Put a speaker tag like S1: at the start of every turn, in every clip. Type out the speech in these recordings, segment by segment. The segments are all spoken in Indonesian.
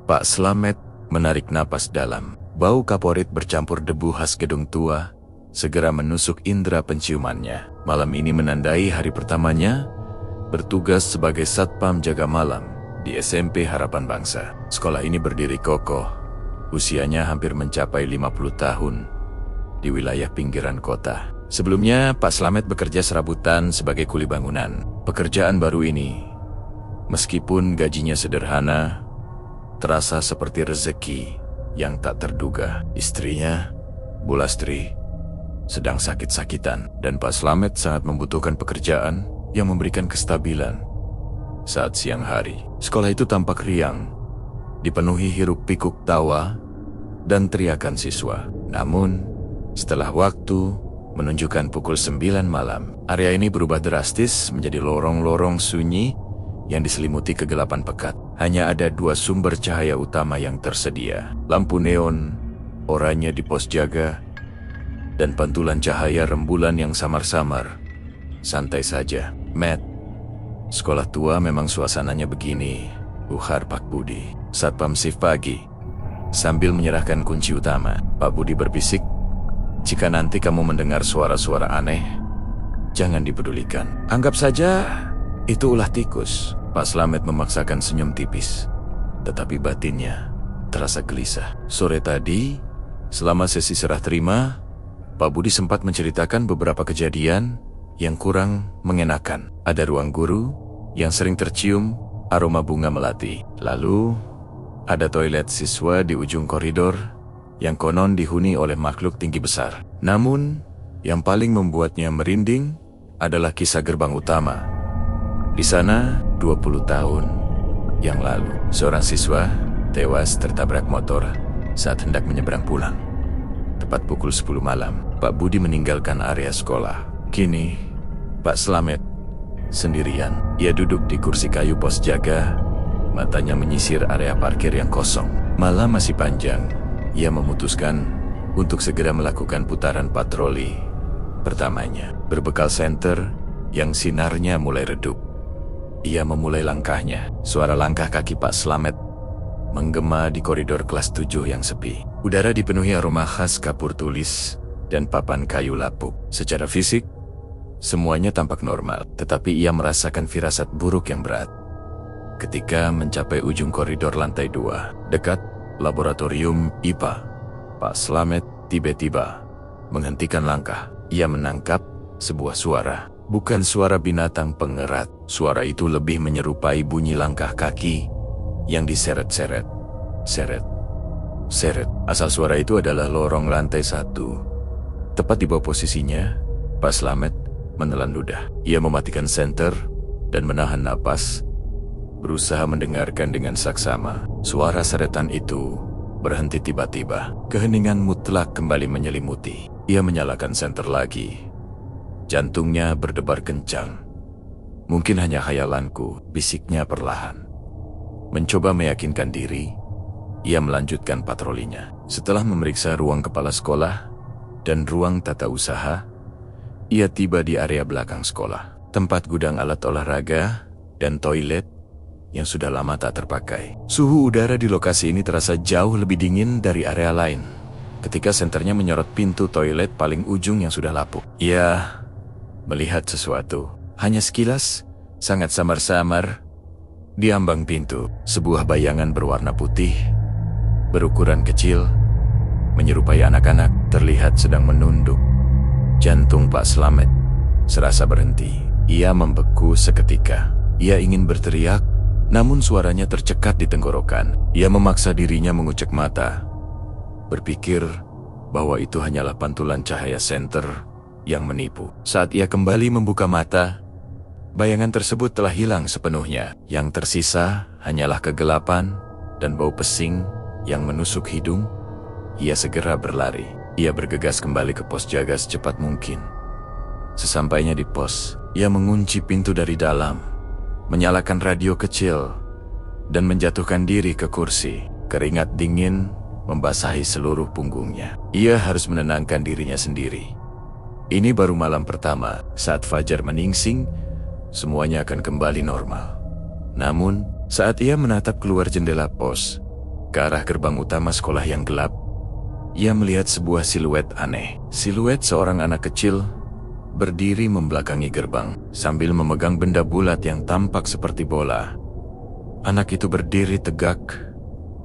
S1: Pak Slamet menarik napas dalam. Bau kaporit bercampur debu khas gedung tua segera menusuk indera penciumannya. Malam ini menandai hari pertamanya bertugas sebagai satpam jaga malam di SMP Harapan Bangsa. Sekolah ini berdiri kokoh, usianya hampir mencapai 50 tahun di wilayah pinggiran kota. Sebelumnya, Pak Slamet bekerja serabutan sebagai kuli bangunan. Pekerjaan baru ini, meskipun gajinya sederhana, terasa seperti rezeki yang tak terduga. Istrinya, Bu Lastri, sedang sakit-sakitan dan Pak Slamet sangat membutuhkan pekerjaan yang memberikan kestabilan. Saat siang hari, sekolah itu tampak riang, dipenuhi hiruk-pikuk tawa dan teriakan siswa. Namun, setelah waktu menunjukkan pukul 9 malam, area ini berubah drastis menjadi lorong-lorong sunyi yang diselimuti kegelapan pekat. Hanya ada 2 sumber cahaya utama yang tersedia. Lampu neon, oranye di pos jaga, dan pantulan cahaya rembulan yang samar-samar. Santai saja, Matt. Sekolah tua memang suasananya begini, ujar Pak Budi. Satpam shift pagi, sambil menyerahkan kunci utama. Pak Budi berbisik, jika nanti kamu mendengar suara-suara aneh, jangan dipedulikan. Anggap saja itu ulah tikus. Pak Slamet memaksakan senyum tipis, tetapi batinnya terasa gelisah. Sore tadi, selama sesi serah terima, Pak Budi sempat menceritakan beberapa kejadian yang kurang mengenakan. Ada ruang guru yang sering tercium aroma bunga melati. Lalu, ada toilet siswa di ujung koridor yang konon dihuni oleh makhluk tinggi besar. Namun, yang paling membuatnya merinding adalah kisah gerbang utama. Di sana, 20 tahun yang lalu, seorang siswa tewas tertabrak motor saat hendak menyeberang pulang. Tepat pukul 10 malam, Pak Budi meninggalkan area sekolah. Kini, Pak Slamet sendirian. Ia duduk di kursi kayu pos jaga, matanya menyisir area parkir yang kosong. Malam masih panjang, ia memutuskan untuk segera melakukan putaran patroli pertamanya. Berbekal senter yang sinarnya mulai redup, ia memulai langkahnya. Suara langkah kaki Pak Slamet menggema di koridor kelas 7 yang sepi. Udara dipenuhi aroma khas kapur tulis dan papan kayu lapuk. Secara fisik, semuanya tampak normal, tetapi ia merasakan firasat buruk yang berat. Ketika mencapai ujung koridor lantai 2, dekat laboratorium IPA, Pak Slamet tiba-tiba menghentikan langkah. Ia menangkap sebuah suara. Bukan suara binatang pengerat. Suara itu lebih menyerupai bunyi langkah kaki yang diseret-seret. Seret. Seret. Asal suara itu adalah lorong lantai 1. Tepat di bawah posisinya, Pak Slamet menelan ludah. Ia mematikan senter dan menahan napas, berusaha mendengarkan dengan saksama. Suara seretan itu berhenti tiba-tiba. Keheningan mutlak kembali menyelimuti. Ia menyalakan senter lagi. Jantungnya berdebar kencang. Mungkin hanya khayalanku, bisiknya perlahan. Mencoba meyakinkan diri, ia melanjutkan patrolinya. Setelah memeriksa ruang kepala sekolah dan ruang tata usaha, ia tiba di area belakang sekolah. Tempat gudang alat olahraga dan toilet yang sudah lama tak terpakai. Suhu udara di lokasi ini terasa jauh lebih dingin dari area lain. Ketika senternya menyorot pintu toilet paling ujung yang sudah lapuk, ia melihat sesuatu. Hanya sekilas, sangat samar-samar, di ambang pintu, sebuah bayangan berwarna putih, berukuran kecil, menyerupai anak-anak, terlihat sedang menunduk. Jantung Pak Slamet serasa berhenti. Ia membeku seketika. Ia ingin berteriak, namun suaranya tercekat di tenggorokan. Ia memaksa dirinya mengucek mata, berpikir bahwa itu hanyalah pantulan cahaya senter yang menipu. Saat ia kembali membuka mata, bayangan tersebut telah hilang sepenuhnya. Yang tersisa hanyalah kegelapan dan bau pesing yang menusuk hidung. Ia segera berlari. Ia bergegas kembali ke pos jaga secepat mungkin. Sesampainya di pos, ia mengunci pintu dari dalam, menyalakan radio kecil, dan menjatuhkan diri ke kursi. Keringat dingin membasahi seluruh punggungnya. Ia harus menenangkan dirinya sendiri. Ini baru malam pertama. Saat fajar meningsing, semuanya akan kembali normal. Namun, saat ia menatap keluar jendela pos, ke arah gerbang utama sekolah yang gelap, ia melihat sebuah siluet aneh. Siluet seorang anak kecil berdiri membelakangi gerbang sambil memegang benda bulat yang tampak seperti bola. Anak itu berdiri tegak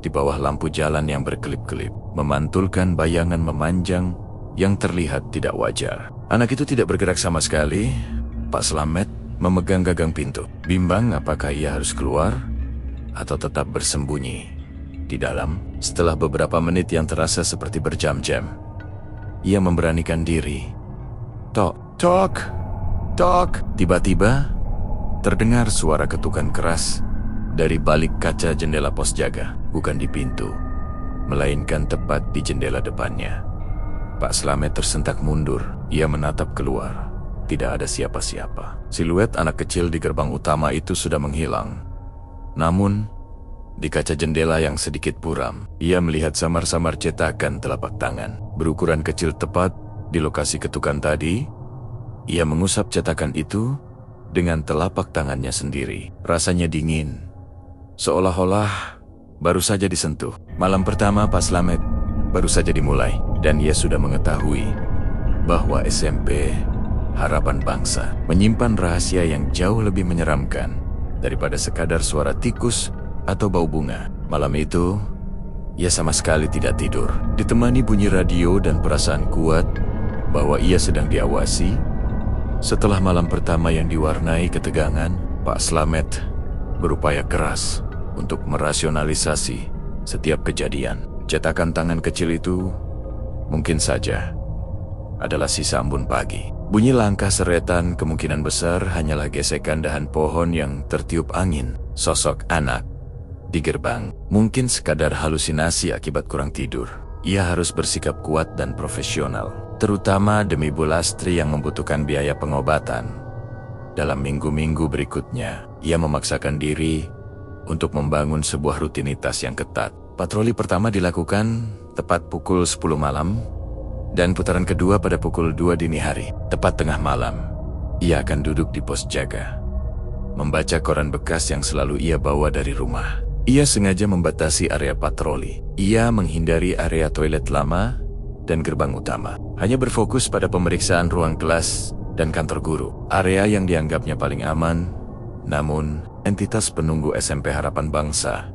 S1: di bawah lampu jalan yang berkelip-kelip, memantulkan bayangan memanjang yang terlihat tidak wajar. Anak itu tidak bergerak sama sekali. Pak Slamet memegang gagang pintu, bimbang apakah ia harus keluar atau tetap bersembunyi di dalam. Setelah beberapa menit yang terasa seperti berjam-jam, ia memberanikan diri. Tok, tok, tok. Tiba-tiba terdengar suara ketukan keras dari balik kaca jendela pos jaga, bukan di pintu, melainkan tepat di jendela depannya. Pak Slamet tersentak mundur. Ia menatap keluar. Tidak ada siapa-siapa. Siluet anak kecil di gerbang utama itu sudah menghilang. Namun, di kaca jendela yang sedikit buram, ia melihat samar-samar cetakan telapak tangan berukuran kecil tepat di lokasi ketukan tadi. Ia mengusap cetakan itu dengan telapak tangannya sendiri. Rasanya dingin, seolah-olah baru saja disentuh. Malam pertama Pak Slamet baru saja dimulai, dan ia sudah mengetahui bahwa SMP Harapan Bangsa menyimpan rahasia yang jauh lebih menyeramkan daripada sekadar suara tikus atau bau bunga. Malam itu, ia sama sekali tidak tidur. Ditemani bunyi radio dan perasaan kuat bahwa ia sedang diawasi. Setelah malam pertama yang diwarnai ketegangan, Pak Slamet berupaya keras untuk merasionalisasi setiap kejadian. Cetakan tangan kecil itu mungkin saja adalah sisa embun pagi. Bunyi langkah seretan kemungkinan besar hanyalah gesekan dahan pohon yang tertiup angin. Sosok anak di gerbang mungkin sekadar halusinasi akibat kurang tidur. Ia harus bersikap kuat dan profesional, terutama demi Bu Lastri yang membutuhkan biaya pengobatan. Dalam minggu-minggu berikutnya, ia memaksakan diri untuk membangun sebuah rutinitas yang ketat. Patroli pertama dilakukan tepat pukul 10 malam, dan putaran kedua pada pukul 2 dini hari. Tepat tengah malam, ia akan duduk di pos jaga, membaca koran bekas yang selalu ia bawa dari rumah. Ia sengaja membatasi area patroli. Ia menghindari area toilet lama dan gerbang utama, hanya berfokus pada pemeriksaan ruang kelas dan kantor guru, area yang dianggapnya paling aman. Namun, entitas penunggu SMP Harapan Bangsa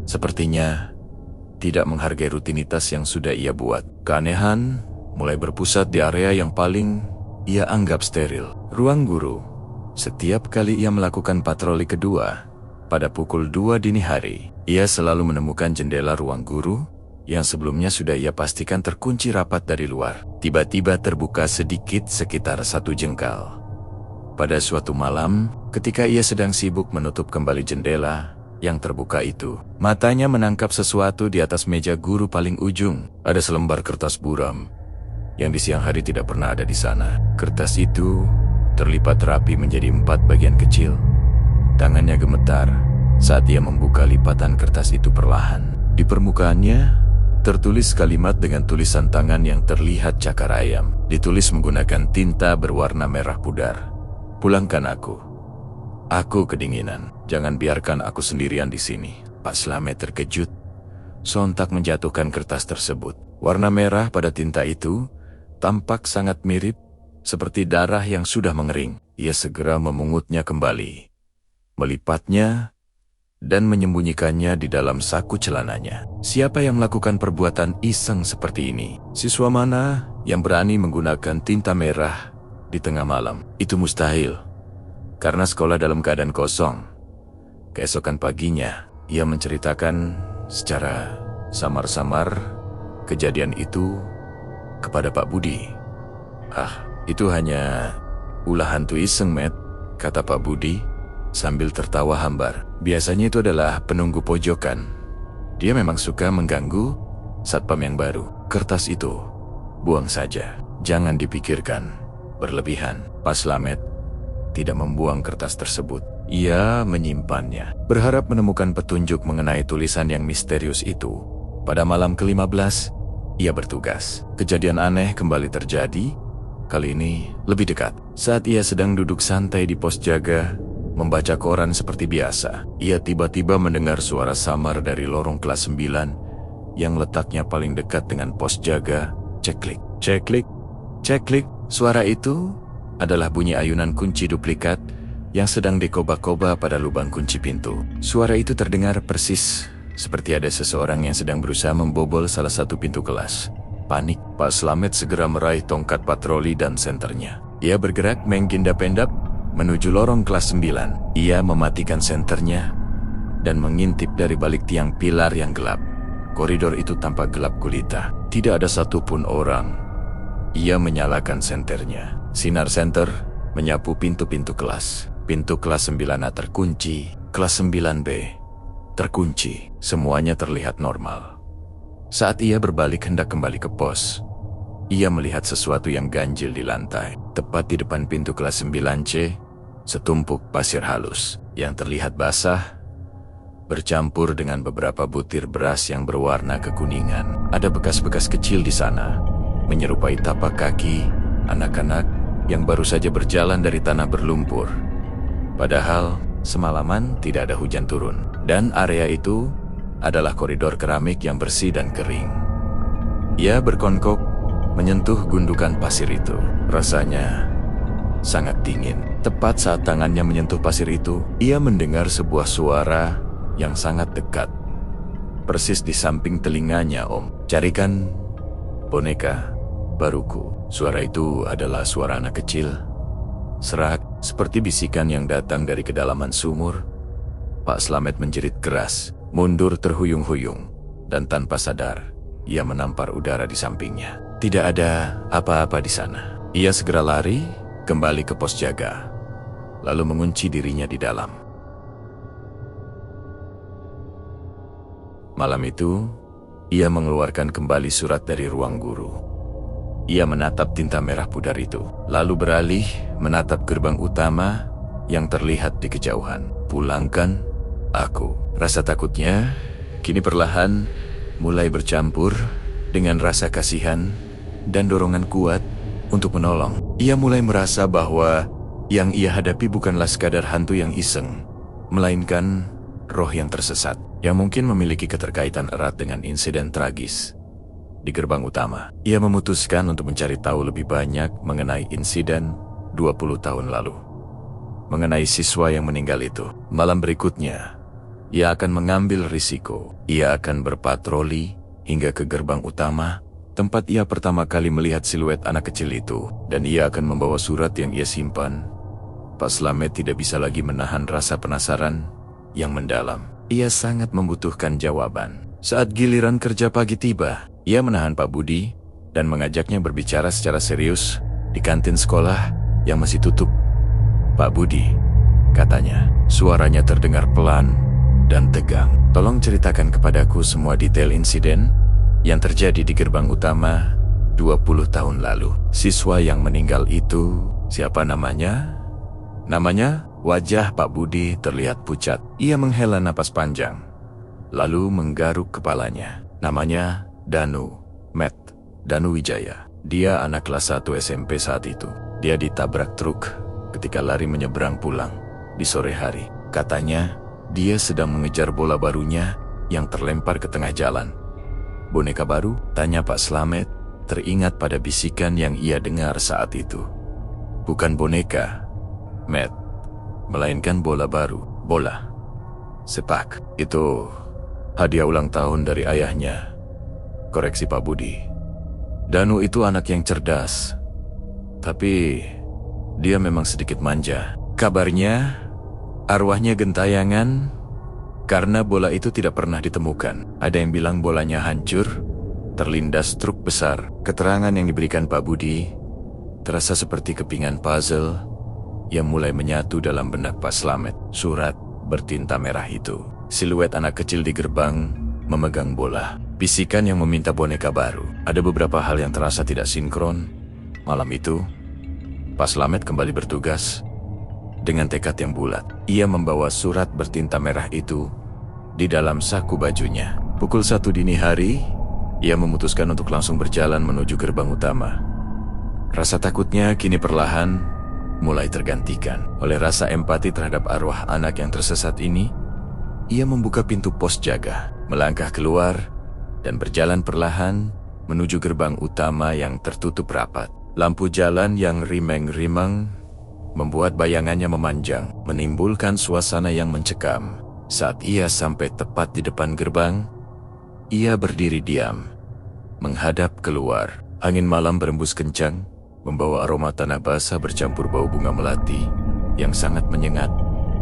S1: sepertinya tidak menghargai rutinitas yang sudah ia buat. Keanehan mulai berpusat di area yang paling ia anggap steril, ruang guru. Setiap kali ia melakukan patroli kedua, pada pukul 2 dini hari, ia selalu menemukan jendela ruang guru yang sebelumnya sudah ia pastikan terkunci rapat dari luar, tiba-tiba terbuka sedikit sekitar 1 jengkal. Pada suatu malam, ketika ia sedang sibuk menutup kembali jendela yang terbuka itu, matanya menangkap sesuatu di atas meja guru paling ujung. Ada selembar kertas buram yang di siang hari tidak pernah ada di sana. Kertas itu terlipat rapi menjadi 4 bagian kecil. Tangannya gemetar saat ia membuka lipatan kertas itu perlahan. Di permukaannya tertulis kalimat dengan tulisan tangan yang terlihat cakar ayam. Ditulis menggunakan tinta berwarna merah pudar. "Pulangkan aku. Aku kedinginan. Jangan biarkan aku sendirian di sini." Pak Slamet terkejut, sontak menjatuhkan kertas tersebut. Warna merah pada tinta itu tampak sangat mirip seperti darah yang sudah mengering. Ia segera memungutnya kembali, melipatnya, dan menyembunyikannya di dalam saku celananya. Siapa yang melakukan perbuatan iseng seperti ini? Siswa mana yang berani menggunakan tinta merah di tengah malam? Itu mustahil, karena sekolah dalam keadaan kosong. Keesokan paginya, ia menceritakan secara samar-samar kejadian itu kepada Pak Budi. "Ah, itu hanya ulah hantu iseng, Matt," kata Pak Budi sambil tertawa hambar. "Biasanya itu adalah penunggu pojokan. Dia memang suka mengganggu satpam yang baru. Kertas itu buang saja, jangan dipikirkan berlebihan." Pak Slamet tidak membuang kertas tersebut. Ia menyimpannya, berharap menemukan petunjuk mengenai tulisan yang misterius itu. Pada malam ke-15, ia bertugas. Kejadian aneh kembali terjadi, kali ini lebih dekat. Saat ia sedang duduk santai di pos jaga, membaca koran seperti biasa. Ia tiba-tiba mendengar suara samar dari lorong kelas 9 yang letaknya paling dekat dengan pos jaga. Ceklik, ceklik, ceklik. Suara itu adalah bunyi ayunan kunci duplikat yang sedang dikoba-koba pada lubang kunci pintu. Suara itu terdengar persis seperti ada seseorang yang sedang berusaha membobol salah satu pintu kelas. Panik, Pak Slamet segera meraih tongkat patroli dan senternya. Ia bergerak mengindah-pendap menuju lorong kelas 9. Ia mematikan senternya dan mengintip dari balik tiang pilar yang gelap. Koridor itu tampak gelap gulita. Tidak ada satupun orang. Ia menyalakan senternya. Sinar senter menyapu pintu-pintu kelas. Pintu kelas 9A terkunci, kelas 9B terkunci. Semuanya terlihat normal. Saat ia berbalik hendak kembali ke pos, ia melihat sesuatu yang ganjil di lantai. Tepat di depan pintu kelas 9C, setumpuk pasir halus yang terlihat basah bercampur dengan beberapa butir beras yang berwarna kekuningan. Ada bekas-bekas kecil di sana, menyerupai tapak kaki anak-anak yang baru saja berjalan dari tanah berlumpur. Padahal semalaman tidak ada hujan turun, dan area itu adalah koridor keramik yang bersih dan kering. Ia berkongkok menyentuh gundukan pasir itu. Rasanya sangat dingin. Tepat saat tangannya menyentuh pasir itu, ia mendengar sebuah suara yang sangat dekat. Persis di samping telinganya, Om. Carikan boneka baruku. Suara itu adalah suara anak kecil. Serak, seperti bisikan yang datang dari kedalaman sumur. Pak Slamet menjerit keras, mundur terhuyung-huyung, dan tanpa sadar, ia menampar udara di sampingnya. Tidak ada apa-apa di sana. Ia segera lari kembali ke pos jaga, lalu mengunci dirinya di dalam. Malam itu, ia mengeluarkan kembali surat dari ruang guru. Ia menatap tinta merah pudar itu, lalu beralih menatap gerbang utama yang terlihat di kejauhan. Pulangkan aku. Rasa takutnya kini perlahan mulai bercampur dengan rasa kasihan dan dorongan kuat untuk menolong. Ia mulai merasa bahwa yang ia hadapi bukanlah sekadar hantu yang iseng, melainkan roh yang tersesat, yang mungkin memiliki keterkaitan erat dengan insiden tragis di gerbang utama. Ia memutuskan untuk mencari tahu lebih banyak mengenai insiden 20 tahun lalu, mengenai siswa yang meninggal itu. Malam berikutnya, ia akan mengambil risiko. Ia akan berpatroli hingga ke gerbang utama, tempat ia pertama kali melihat siluet anak kecil itu, dan ia akan membawa surat yang ia simpan. Pak Slamet tidak bisa lagi menahan rasa penasaran yang mendalam. Ia sangat membutuhkan jawaban. Saat giliran kerja pagi tiba, ia menahan Pak Budi dan mengajaknya berbicara secara serius di kantin sekolah yang masih tutup. Pak Budi, katanya, suaranya terdengar pelan dan tegang. Tolong ceritakan kepadaku semua detail insiden yang terjadi di gerbang utama 20 tahun lalu. Siswa yang meninggal itu, siapa namanya? Namanya? Wajah Pak Budi terlihat pucat. Ia menghela napas panjang, lalu menggaruk kepalanya. Namanya Danu, Matt, Danu Wijaya. Dia anak kelas 1 SMP saat itu. Dia ditabrak truk ketika lari menyeberang pulang di sore hari. Katanya, dia sedang mengejar bola barunya yang terlempar ke tengah jalan. Boneka baru? Tanya Pak Slamet, teringat pada bisikan yang ia dengar saat itu. Bukan boneka, Matt, melainkan bola baru. Bola sepak. Itu hadiah ulang tahun dari ayahnya. Koreksi Pak Budi. Danu itu anak yang cerdas, tapi dia memang sedikit manja. Kabarnya, arwahnya gentayangan karena bola itu tidak pernah ditemukan. Ada yang bilang bolanya hancur, terlindas truk besar. Keterangan yang diberikan Pak Budi terasa seperti kepingan puzzle yang mulai menyatu dalam benak Pak Slamet. Surat bertinta merah itu, siluet anak kecil di gerbang memegang bola, bisikan yang meminta boneka baru. Ada beberapa hal yang terasa tidak sinkron. Malam itu, Pak Slamet kembali bertugas dengan tekad yang bulat. Ia membawa surat bertinta merah itu di dalam saku bajunya. Pukul 1 dini hari, ia memutuskan untuk langsung berjalan menuju gerbang utama. Rasa takutnya kini perlahan mulai tergantikan oleh rasa empati terhadap arwah anak yang tersesat ini. Ia membuka pintu pos jaga, melangkah keluar, dan berjalan perlahan menuju gerbang utama yang tertutup rapat. Lampu jalan yang rimeng-rimeng membuat bayangannya memanjang, menimbulkan suasana yang mencekam. Saat ia sampai tepat di depan gerbang, ia berdiri diam, menghadap keluar. Angin malam berembus kencang, membawa aroma tanah basah bercampur bau bunga melati yang sangat menyengat.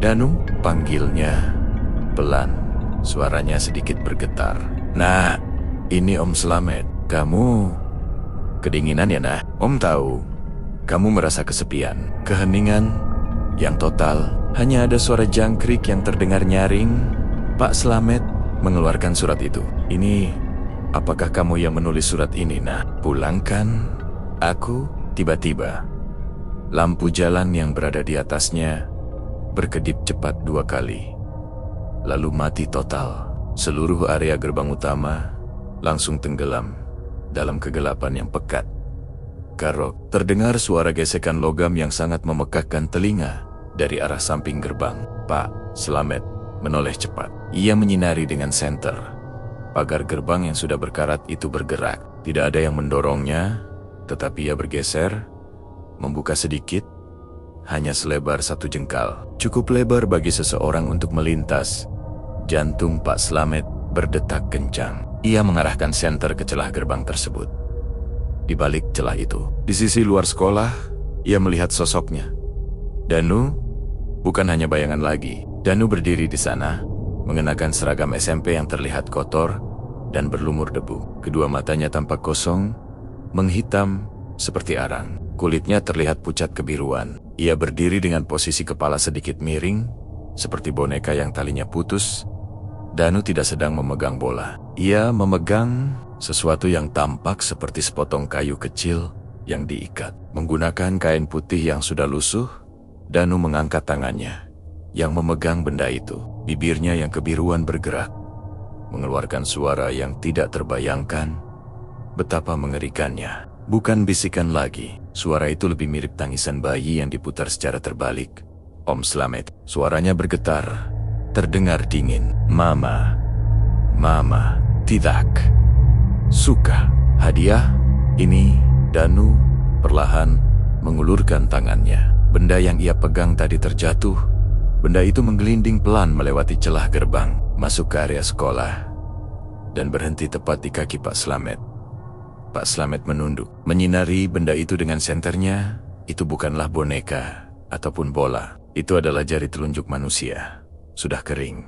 S1: "Danu," panggilnya pelan, suaranya sedikit bergetar. "Nah, ini Om Slamet. Kamu kedinginan ya, nah? Om tahu kamu merasa kesepian." Keheningan yang total, hanya ada suara jangkrik yang terdengar nyaring. Pak Slamet mengeluarkan surat itu. "Ini, apakah kamu yang menulis surat ini, nah? Pulangkan aku." Tiba-tiba, lampu jalan yang berada di atasnya berkedip cepat 2 kali, lalu mati total. Seluruh area gerbang utama langsung tenggelam dalam kegelapan yang pekat. Karok, terdengar suara gesekan logam yang sangat memekakkan telinga dari arah samping gerbang. Pak Slamet menoleh cepat. Ia menyinari dengan senter. Pagar gerbang yang sudah berkarat itu bergerak. Tidak ada yang mendorongnya, tetapi ia bergeser, membuka sedikit, hanya selebar 1 jengkal. Cukup lebar bagi seseorang untuk melintas. Jantung Pak Slamet berdetak kencang. Ia mengarahkan senter ke celah gerbang tersebut. Di balik celah itu, di sisi luar sekolah, ia melihat sosoknya. Danu bukan hanya bayangan lagi. Danu berdiri di sana, mengenakan seragam SMP yang terlihat kotor dan berlumur debu. Kedua matanya tampak kosong, menghitam seperti arang. Kulitnya terlihat pucat kebiruan. Ia berdiri dengan posisi kepala sedikit miring, seperti boneka yang talinya putus. Danu tidak sedang memegang bola. Ia memegang sesuatu yang tampak seperti sepotong kayu kecil yang diikat. Menggunakan kain putih yang sudah lusuh, Danu mengangkat tangannya yang memegang benda itu. Bibirnya yang kebiruan bergerak, mengeluarkan suara yang tidak terbayangkan. Betapa mengerikannya. Bukan bisikan lagi. Suara itu lebih mirip tangisan bayi yang diputar secara terbalik. Om Slamet. Suaranya bergetar, terdengar dingin. Mama. Mama. Tidak. Suka. Hadiah? Ini. Danu perlahan mengulurkan tangannya. Benda yang ia pegang tadi terjatuh. Benda itu menggelinding pelan melewati celah gerbang, masuk ke area sekolah, dan berhenti tepat di kaki Pak Slamet. Pak Slamet menunduk, menyinari benda itu dengan senternya. Itu bukanlah boneka ataupun bola. Itu adalah jari telunjuk manusia. Sudah kering.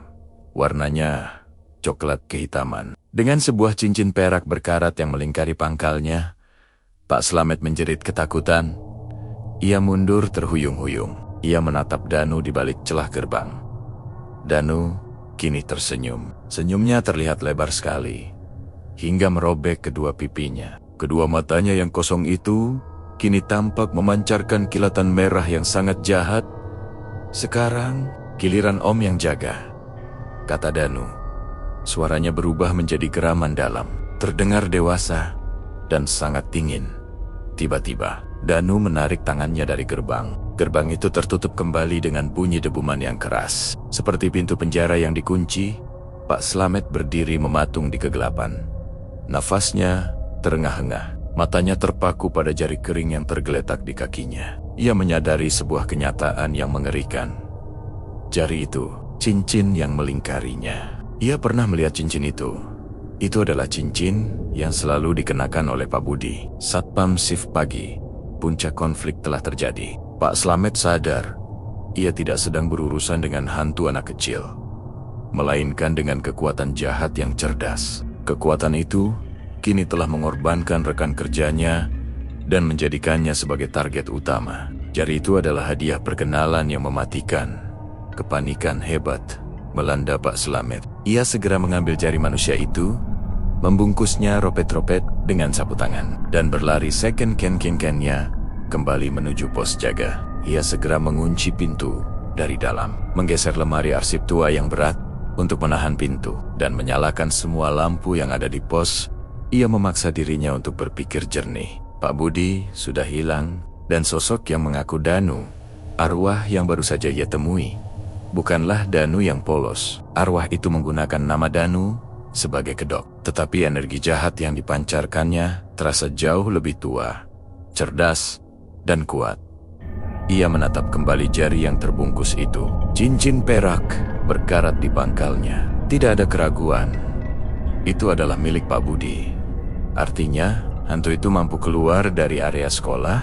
S1: Warnanya coklat kehitaman. Dengan sebuah cincin perak berkarat yang melingkari pangkalnya, Pak Slamet menjerit ketakutan. Ia mundur terhuyung-huyung. Ia menatap Danu di balik celah gerbang. Danu kini tersenyum. Senyumnya terlihat lebar sekali, hingga merobek kedua pipinya. Kedua matanya yang kosong itu kini tampak memancarkan kilatan merah yang sangat jahat. "Sekarang giliran Om yang jaga," kata Danu. Suaranya berubah menjadi geraman dalam, terdengar dewasa dan sangat dingin. Tiba-tiba, Danu menarik tangannya dari gerbang. Gerbang itu tertutup kembali dengan bunyi debuman yang keras. Seperti pintu penjara yang dikunci, Pak Slamet berdiri mematung di kegelapan. Nafasnya terengah-engah, matanya terpaku pada jari kering yang tergeletak di kakinya. Ia menyadari sebuah kenyataan yang mengerikan. Jari itu, cincin yang melingkarinya. Ia pernah melihat cincin itu. Itu adalah cincin yang selalu dikenakan oleh Pak Budi. Satpam shift pagi, puncak konflik telah terjadi. Pak Slamet sadar, ia tidak sedang berurusan dengan hantu anak kecil, melainkan dengan kekuatan jahat yang cerdas. Kekuatan itu kini telah mengorbankan rekan kerjanya dan menjadikannya sebagai target utama. Jari itu adalah hadiah perkenalan yang mematikan. Kepanikan hebat melanda Pak Slamet. Ia segera mengambil jari manusia itu, membungkusnya ropet-ropet dengan sapu tangan, dan berlari second can-nya kembali menuju pos jaga. Ia segera mengunci pintu dari dalam, menggeser lemari arsip tua yang berat untuk menahan pintu, dan menyalakan semua lampu yang ada di pos. Ia memaksa dirinya untuk berpikir jernih. Pak Budi sudah hilang, dan sosok yang mengaku Danu Arwah yang baru saja ia temui bukanlah Danu yang polos. Arwah itu menggunakan nama Danu sebagai kedok. Tetapi energi jahat yang dipancarkannya terasa jauh lebih tua, cerdas, dan kuat. Ia menatap kembali jari yang terbungkus itu. Cincin perak berkarat di pangkalnya. Tidak ada keraguan. Itu adalah milik Pak Budi. Artinya, hantu itu mampu keluar dari area sekolah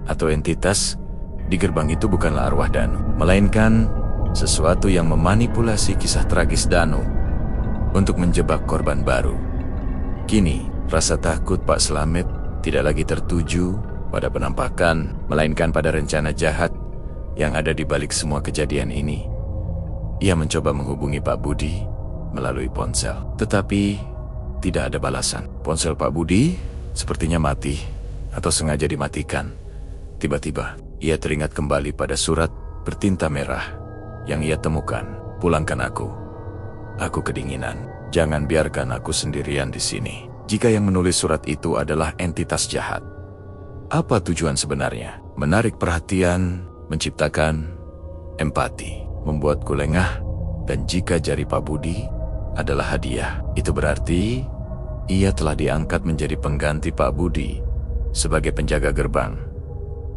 S1: atau entitas di gerbang itu bukanlah arwah Danu, melainkan sesuatu yang memanipulasi kisah tragis Danu untuk menjebak korban baru. Kini, rasa takut Pak Slamet tidak lagi tertuju pada penampakan, melainkan pada rencana jahat yang ada di balik semua kejadian ini. Ia mencoba menghubungi Pak Budi melalui ponsel, tetapi tidak ada balasan. Ponsel Pak Budi sepertinya mati atau sengaja dimatikan. Tiba-tiba, ia teringat kembali pada surat bertinta merah yang ia temukan. Pulangkan aku. Aku kedinginan. Jangan biarkan aku sendirian di sini. Jika yang menulis surat itu adalah entitas jahat, apa tujuan sebenarnya? Menarik perhatian, menciptakan empati, membuatku lengah. Dan jika jari Pak Budi adalah hadiah, itu berarti ia telah diangkat menjadi pengganti Pak Budi sebagai penjaga gerbang.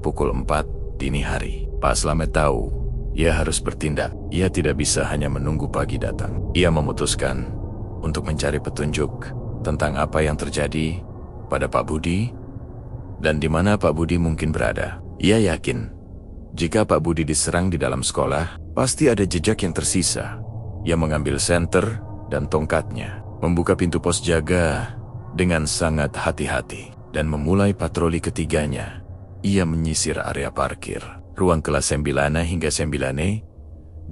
S1: Pukul 4 dini hari, Pak Slamet tahu ia harus bertindak. Ia tidak bisa hanya menunggu pagi datang. Ia memutuskan untuk mencari petunjuk tentang apa yang terjadi pada Pak Budi dan di mana Pak Budi mungkin berada. Ia yakin jika Pak Budi diserang di dalam sekolah, pasti ada jejak yang tersisa. Ia mengambil senter dan tongkatnya, membuka pintu pos jaga dengan sangat hati-hati, dan memulai patroli ketiganya. Ia menyisir area parkir, ruang kelas 9A hingga 9E,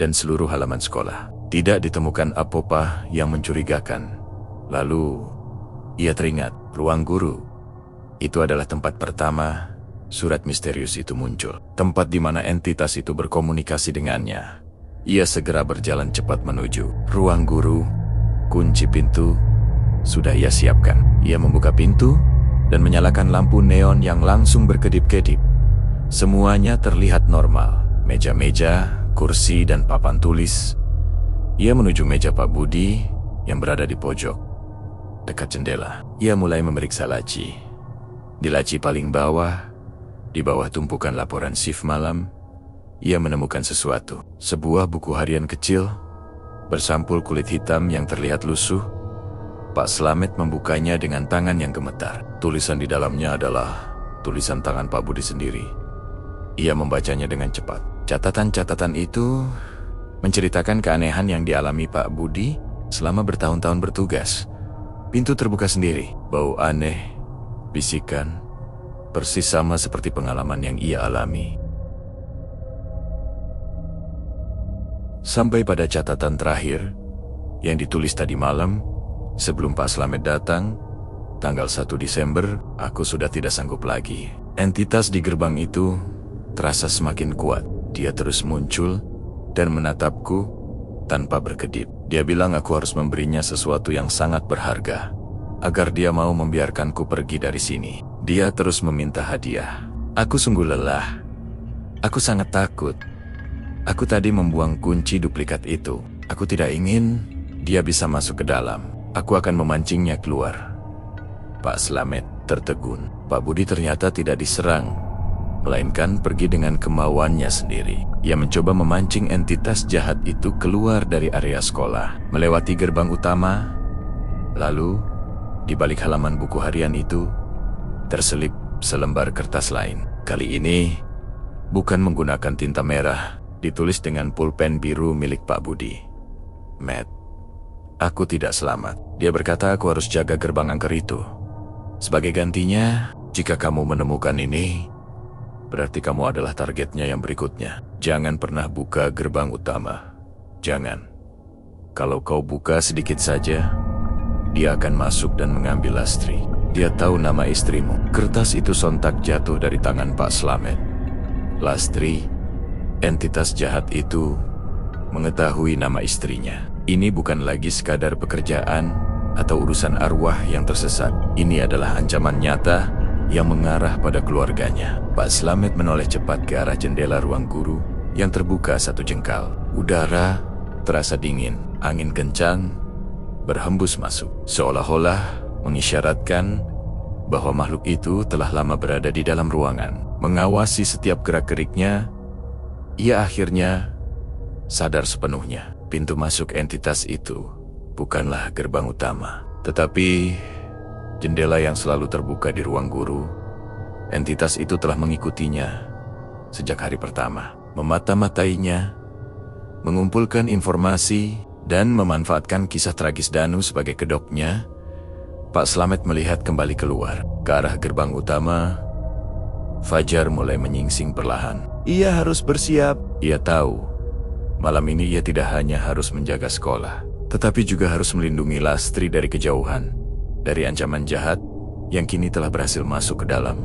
S1: dan seluruh halaman sekolah. Tidak ditemukan apa-apa yang mencurigakan. Lalu, ia teringat ruang guru. Itu adalah tempat pertama surat misterius itu muncul. Tempat di mana entitas itu berkomunikasi dengannya. Ia segera berjalan cepat menuju ruang guru. Kunci pintu sudah ia siapkan. Ia membuka pintu dan menyalakan lampu neon yang langsung berkedip-kedip. Semuanya terlihat normal. Meja-meja, kursi, dan papan tulis. Ia menuju meja Pak Budi yang berada di pojok, dekat jendela. Ia mulai memeriksa laci. Di laci paling bawah, di bawah tumpukan laporan shift malam, ia menemukan sesuatu. Sebuah buku harian kecil, bersampul kulit hitam yang terlihat lusuh. Pak Slamet membukanya dengan tangan yang gemetar. Tulisan di dalamnya adalah tulisan tangan Pak Budi sendiri. Ia membacanya dengan cepat. Catatan-catatan itu menceritakan keanehan yang dialami Pak Budi selama bertahun-tahun bertugas. Pintu terbuka sendiri. Bau aneh, bisikan, persis sama seperti pengalaman yang ia alami. Sampai pada catatan terakhir yang ditulis tadi malam, sebelum Pak Slamet datang, tanggal 1 Desember, aku sudah tidak sanggup lagi. Entitas di gerbang itu terasa semakin kuat. Dia terus muncul dan menatapku tanpa berkedip. Dia bilang aku harus memberinya sesuatu yang sangat berharga, agar dia mau membiarkanku pergi dari sini. Dia terus meminta hadiah. Aku sungguh lelah. Aku sangat takut. Aku tadi membuang kunci duplikat itu. Aku tidak ingin dia bisa masuk ke dalam. Aku akan memancingnya keluar. Pak Slamet tertegun. Pak Budi ternyata tidak diserang, melainkan pergi dengan kemauannya sendiri. Ia mencoba memancing entitas jahat itu keluar dari area sekolah, melewati gerbang utama. Lalu, di balik halaman buku harian itu, terselip selembar kertas lain. Kali ini, bukan menggunakan tinta merah, ditulis dengan pulpen biru milik Pak Budi. Matt, aku tidak selamat. Dia berkata aku harus jaga gerbang angker itu. Sebagai gantinya, jika kamu menemukan ini, berarti kamu adalah targetnya yang berikutnya. Jangan pernah buka gerbang utama. Jangan. Kalau kau buka sedikit saja, dia akan masuk dan mengambil Lastri. Dia tahu nama istrimu. Kertas itu sontak jatuh dari tangan Pak Slamet. Lastri, entitas jahat itu, mengetahui nama istrinya. Ini bukan lagi sekadar pekerjaan atau urusan arwah yang tersesat. Ini adalah ancaman nyata yang mengarah pada keluarganya. Pak Slamet menoleh cepat ke arah jendela ruang guru yang terbuka 1 jengkal. Udara terasa dingin, angin kencang berhembus masuk, seolah-olah mengisyaratkan bahwa makhluk itu telah lama berada di dalam ruangan. Mengawasi setiap gerak-geriknya, ia akhirnya sadar sepenuhnya. Pintu masuk entitas itu bukanlah gerbang utama, tetapi jendela yang selalu terbuka di ruang guru. Entitas itu telah mengikutinya sejak hari pertama, memata-matainya, mengumpulkan informasi, dan memanfaatkan kisah tragis Danu sebagai kedoknya. Pak Slamet melihat kembali keluar ke arah gerbang utama. Fajar mulai menyingsing perlahan. Ia harus bersiap. Ia tahu, malam ini ia tidak hanya harus menjaga sekolah, tetapi juga harus melindungi Lastri dari kejauhan, dari ancaman jahat yang kini telah berhasil masuk ke dalam.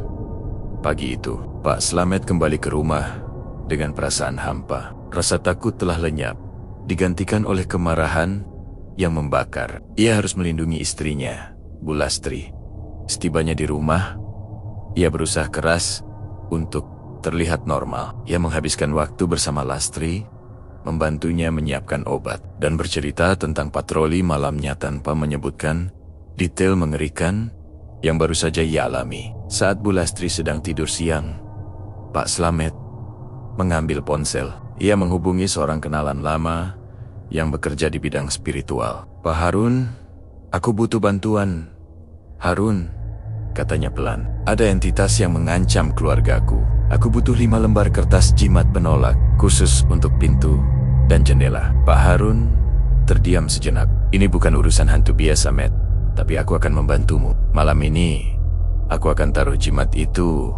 S1: Pagi itu, Pak Slamet kembali ke rumah dengan perasaan hampa. Rasa takut telah lenyap, digantikan oleh kemarahan yang membakar. Ia harus melindungi istrinya, Bu Lastri. Setibanya di rumah, ia berusaha keras untuk terlihat normal. Ia menghabiskan waktu bersama Lastri, membantunya menyiapkan obat, dan bercerita tentang patroli malamnya tanpa menyebutkan detail mengerikan yang baru saja ia alami. Saat Bu Lastri sedang tidur siang, Pak Slamet mengambil ponsel. Ia menghubungi seorang kenalan lama yang bekerja di bidang spiritual. Pak Harun, aku butuh bantuan. Harun, katanya pelan. Ada entitas yang mengancam keluargaku. Aku butuh 5 lembar kertas jimat penolak, khusus untuk pintu dan jendela. Pak Harun terdiam sejenak. Ini bukan urusan hantu biasa, Matt. Tapi aku akan membantumu. Malam ini, aku akan taruh jimat itu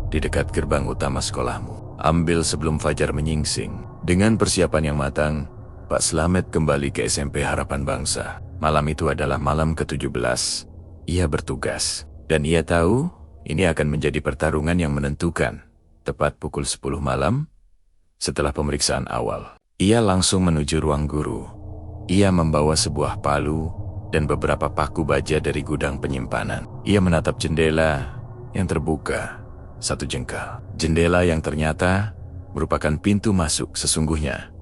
S1: di dekat gerbang utama sekolahmu. Ambil sebelum fajar menyingsing. Dengan persiapan yang matang, Pak Slamet kembali ke SMP Harapan Bangsa. Malam itu adalah malam ke-17. Ia bertugas. Dan ia tahu ini akan menjadi pertarungan yang menentukan. Tepat pukul 10 malam, setelah pemeriksaan awal, ia langsung menuju ruang guru. Ia membawa sebuah palu dan beberapa paku baja dari gudang penyimpanan. Ia menatap jendela yang terbuka 1 jengkal. Jendela yang ternyata merupakan pintu masuk sesungguhnya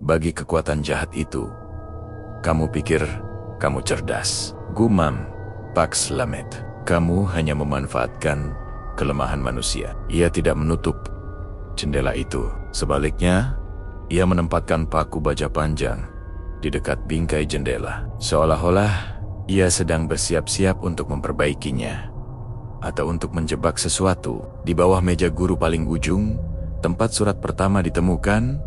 S1: bagi kekuatan jahat itu. Kamu pikir kamu cerdas, gumam Pak Slamet. Kamu hanya memanfaatkan kelemahan manusia. Ia tidak menutup jendela itu. Sebaliknya, ia menempatkan paku baja panjang di dekat bingkai jendela, seolah-olah ia sedang bersiap-siap untuk memperbaikinya atau untuk menjebak sesuatu. Di bawah meja guru paling ujung, tempat surat pertama ditemukan,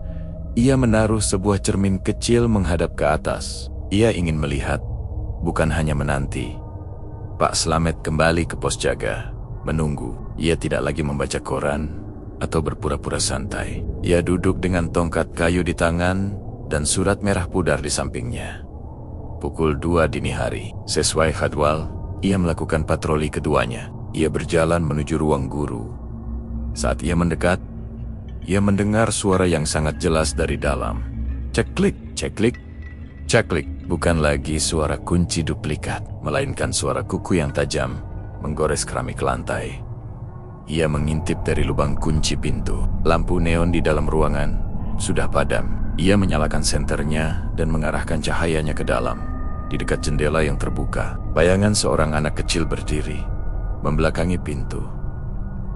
S1: ia menaruh sebuah cermin kecil menghadap ke atas. Ia ingin melihat, bukan hanya menanti. Pak Slamet kembali ke pos jaga, menunggu. Ia tidak lagi membaca koran atau berpura-pura santai. Ia duduk dengan tongkat kayu di tangan dan surat merah pudar di sampingnya. Pukul 2 dini hari, sesuai jadwal, ia melakukan patroli keduanya. Ia berjalan menuju ruang guru. Saat ia mendekat, ia mendengar suara yang sangat jelas dari dalam. Ceklik, ceklik, ceklik. Bukan lagi suara kunci duplikat, melainkan suara kuku yang tajam menggores keramik lantai. Ia mengintip dari lubang kunci pintu. Lampu neon di dalam ruangan sudah padam. Ia menyalakan senternya dan mengarahkan cahayanya ke dalam. Di dekat jendela yang terbuka, bayangan seorang anak kecil berdiri, membelakangi pintu.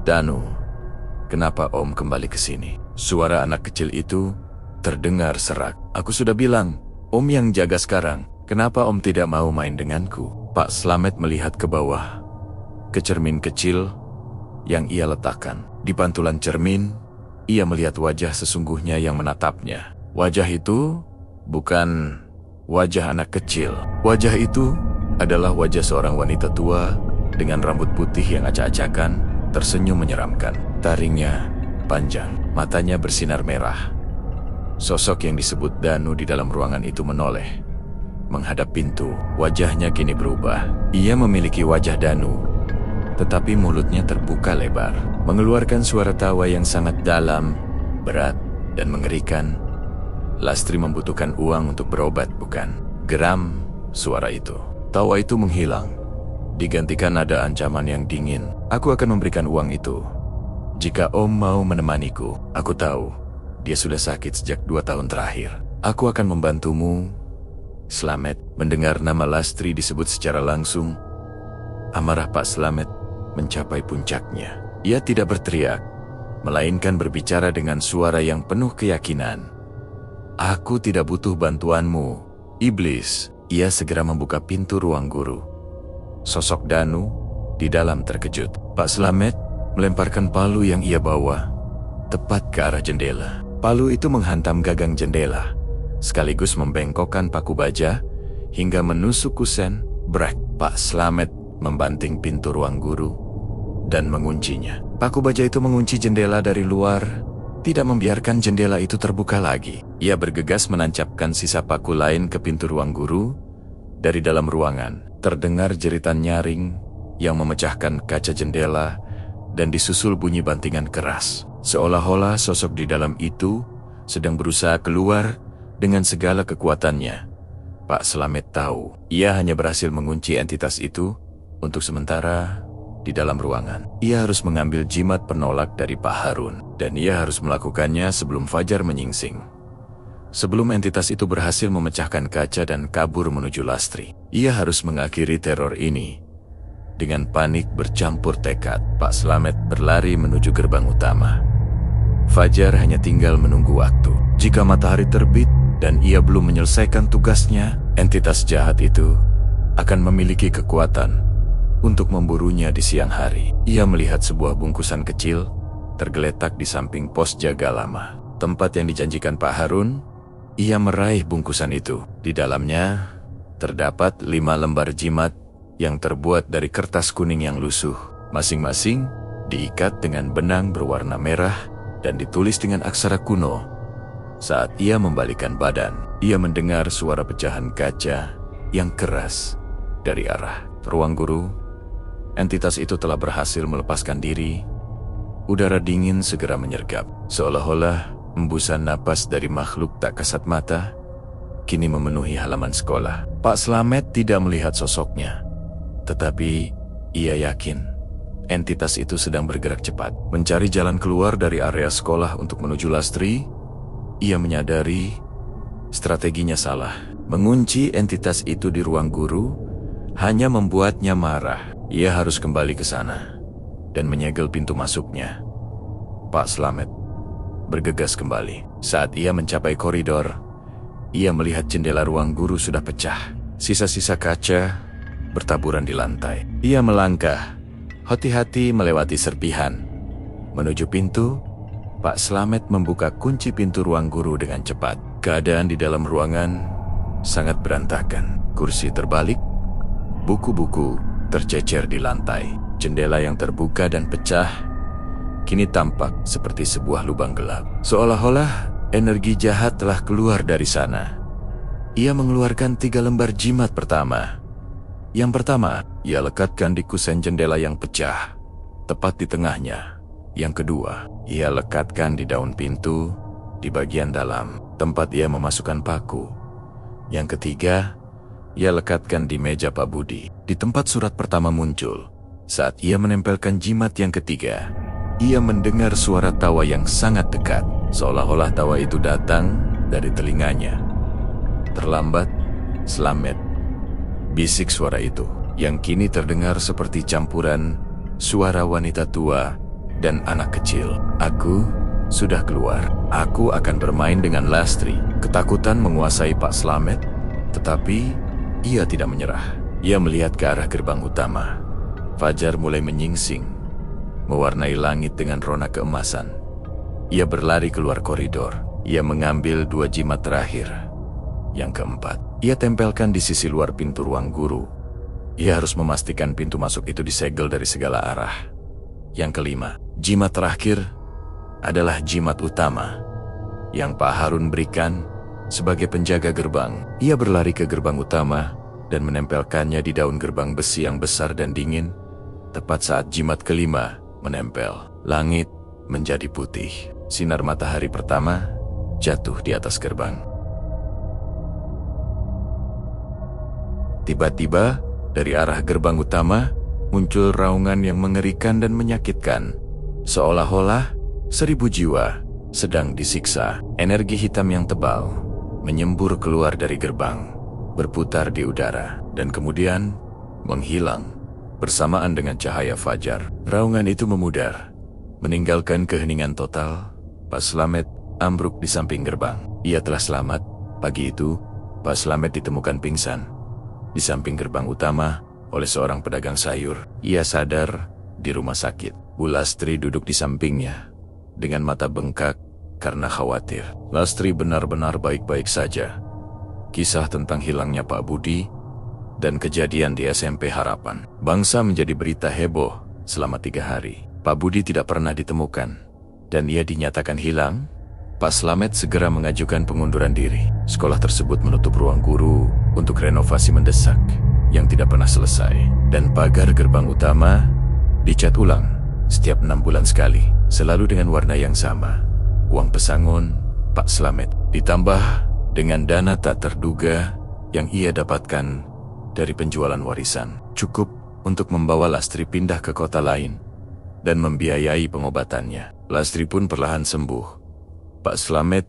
S1: Danu, kenapa Om kembali ke sini? Suara anak kecil itu terdengar serak. Aku sudah bilang, Om yang jaga sekarang. Kenapa Om tidak mau main denganku? Pak Slamet melihat ke bawah, ke cermin kecil yang ia letakkan. Di pantulan cermin, ia melihat wajah sesungguhnya yang menatapnya. Wajah itu bukan wajah anak kecil. Wajah itu adalah wajah seorang wanita tua dengan rambut putih yang acak-acakan, tersenyum menyeramkan. Taringnya panjang, matanya bersinar merah. Sosok yang disebut Danu di dalam ruangan itu menoleh, menghadap pintu. Wajahnya kini berubah. Ia memiliki wajah Danu, tetapi mulutnya terbuka lebar, mengeluarkan suara tawa yang sangat dalam, berat, dan mengerikan. Lastri membutuhkan uang untuk berobat, bukan? Geram suara itu. Tawa itu menghilang, Digantikan ada ancaman yang dingin. Aku akan memberikan uang itu jika Om mau menemaniku. Aku tahu dia sudah sakit sejak 2 tahun terakhir. Aku akan membantumu. Slamet. Mendengar nama Lastri disebut secara langsung, amarah Pak Slamet mencapai puncaknya. Ia tidak berteriak, melainkan berbicara dengan suara yang penuh keyakinan. Aku tidak butuh bantuanmu, iblis. Ia segera membuka pintu ruang guru. Sosok Danu di dalam terkejut. Pak Slamet melemparkan palu yang ia bawa tepat ke arah jendela. Palu itu menghantam gagang jendela, sekaligus membengkokkan paku baja hingga menusuk kusen. Brak. Pak Slamet membanting pintu ruang guru dan menguncinya. Paku baja itu mengunci jendela dari luar, tidak membiarkan jendela itu terbuka lagi. Ia bergegas menancapkan sisa paku lain ke pintu ruang guru. Dari dalam ruangan terdengar jeritan nyaring yang memecahkan kaca jendela dan disusul bunyi bantingan keras. Seolah-olah sosok di dalam itu sedang berusaha keluar dengan segala kekuatannya. Pak Slamet tahu ia hanya berhasil mengunci entitas itu untuk sementara di dalam ruangan. Ia harus mengambil jimat penolak dari Pak Harun, dan ia harus melakukannya sebelum fajar menyingsing. Sebelum entitas itu berhasil memecahkan kaca dan kabur menuju Lastri. Ia harus mengakhiri teror ini. Dengan panik bercampur tekad, Pak Slamet berlari menuju gerbang utama. Fajar hanya tinggal menunggu waktu. Jika matahari terbit dan ia belum menyelesaikan tugasnya, entitas jahat itu akan memiliki kekuatan untuk memburunya di siang hari. Ia melihat sebuah bungkusan kecil tergeletak di samping pos jaga lama, tempat yang dijanjikan Pak Harun. Ia meraih bungkusan itu. Di dalamnya terdapat 5 lembar jimat yang terbuat dari kertas kuning yang lusuh. Masing-masing diikat dengan benang berwarna merah dan ditulis dengan aksara kuno. Saat ia membalikkan badan, ia mendengar suara pecahan kaca yang keras dari arah ruang guru. Entitas itu telah berhasil melepaskan diri. Udara dingin segera menyergap, seolah-olah embusan napas dari makhluk tak kasat mata kini memenuhi halaman sekolah. Pak Slamet tidak melihat sosoknya, tetapi ia yakin entitas itu sedang bergerak cepat, mencari jalan keluar dari area sekolah untuk menuju Lastri. Ia menyadari strateginya salah. Mengunci entitas itu di ruang guru hanya membuatnya marah. Ia harus kembali ke sana dan menyegel pintu masuknya. Pak Slamet bergegas kembali. Saat ia mencapai koridor, ia melihat jendela ruang guru sudah pecah. Sisa-sisa kaca bertaburan di lantai. Ia melangkah, hati-hati melewati serpihan. Menuju pintu, Pak Slamet membuka kunci pintu ruang guru dengan cepat. Keadaan di dalam ruangan sangat berantakan. Kursi terbalik, buku-buku tercecer di lantai. Jendela yang terbuka dan pecah kini tampak seperti sebuah lubang gelap. Seolah-olah energi jahat telah keluar dari sana. Ia mengeluarkan 3 lembar jimat pertama. Yang pertama, ia lekatkan di kusen jendela yang pecah, tepat di tengahnya. Yang kedua, ia lekatkan di daun pintu, di bagian dalam, tempat ia memasukkan paku. Yang ketiga, ia lekatkan di meja Pak Budi, di tempat surat pertama muncul. Saat ia menempelkan jimat yang ketiga, ia mendengar suara tawa yang sangat dekat, seolah-olah tawa itu datang dari telinganya. Terlambat, Slamet, bisik suara itu, yang kini terdengar seperti campuran suara wanita tua dan anak kecil. Aku sudah keluar. Aku akan bermain dengan Lastri. Ketakutan menguasai Pak Slamet, tetapi ia tidak menyerah. Ia melihat ke arah gerbang utama. Fajar mulai menyingsing, mewarnai langit dengan rona keemasan. Ia berlari keluar koridor. Ia mengambil 2 jimat terakhir. Yang keempat, ia tempelkan di sisi luar pintu ruang guru. Ia harus memastikan pintu masuk itu disegel dari segala arah. Yang kelima, jimat terakhir adalah jimat utama yang Pak Harun berikan sebagai penjaga gerbang. Ia berlari ke gerbang utama dan menempelkannya di daun gerbang besi yang besar dan dingin. Tepat saat jimat kelima menempel, langit menjadi putih. Sinar matahari pertama jatuh di atas gerbang. Tiba-tiba, Dari arah gerbang utama, muncul raungan yang mengerikan dan menyakitkan. Seolah-olah 1000 jiwa sedang disiksa. Energi hitam yang tebal menyembur keluar dari gerbang, berputar di udara, dan kemudian menghilang bersamaan dengan cahaya fajar. Raungan itu memudar, meninggalkan keheningan total. Pak Slamet ambruk di samping gerbang. Ia telah selamat. Pagi itu, Pak Slamet ditemukan pingsan di samping gerbang utama oleh seorang pedagang sayur. Ia sadar di rumah sakit. Bu Lastri duduk di sampingnya dengan mata bengkak karena khawatir. Lastri benar-benar baik-baik saja. Kisah tentang hilangnya Pak Budi dan kejadian di SMP Harapan Bangsa menjadi berita heboh selama 3 hari. Pak Budi tidak pernah ditemukan dan ia dinyatakan hilang. Pak Slamet segera mengajukan pengunduran diri. Sekolah tersebut menutup ruang guru untuk renovasi mendesak yang tidak pernah selesai. Dan pagar gerbang utama dicat ulang setiap 6 bulan sekali, selalu dengan warna yang sama. Uang pesangon Pak Slamet ditambah dengan dana tak terduga yang ia dapatkan dari penjualan warisan, cukup untuk membawa Lastri pindah ke kota lain dan membiayai pengobatannya. Lastri pun perlahan sembuh. Pak Slamet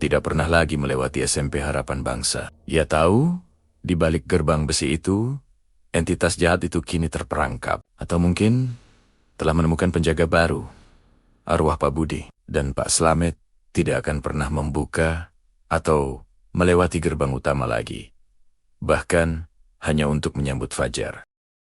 S1: tidak pernah lagi melewati SMP Harapan Bangsa. Ia tahu, di balik gerbang besi itu, entitas jahat itu kini terperangkap. Atau mungkin telah menemukan penjaga baru, arwah Pak Budi. Dan Pak Slamet tidak akan pernah membuka atau melewati gerbang utama lagi. Bahkan hanya untuk menyambut fajar.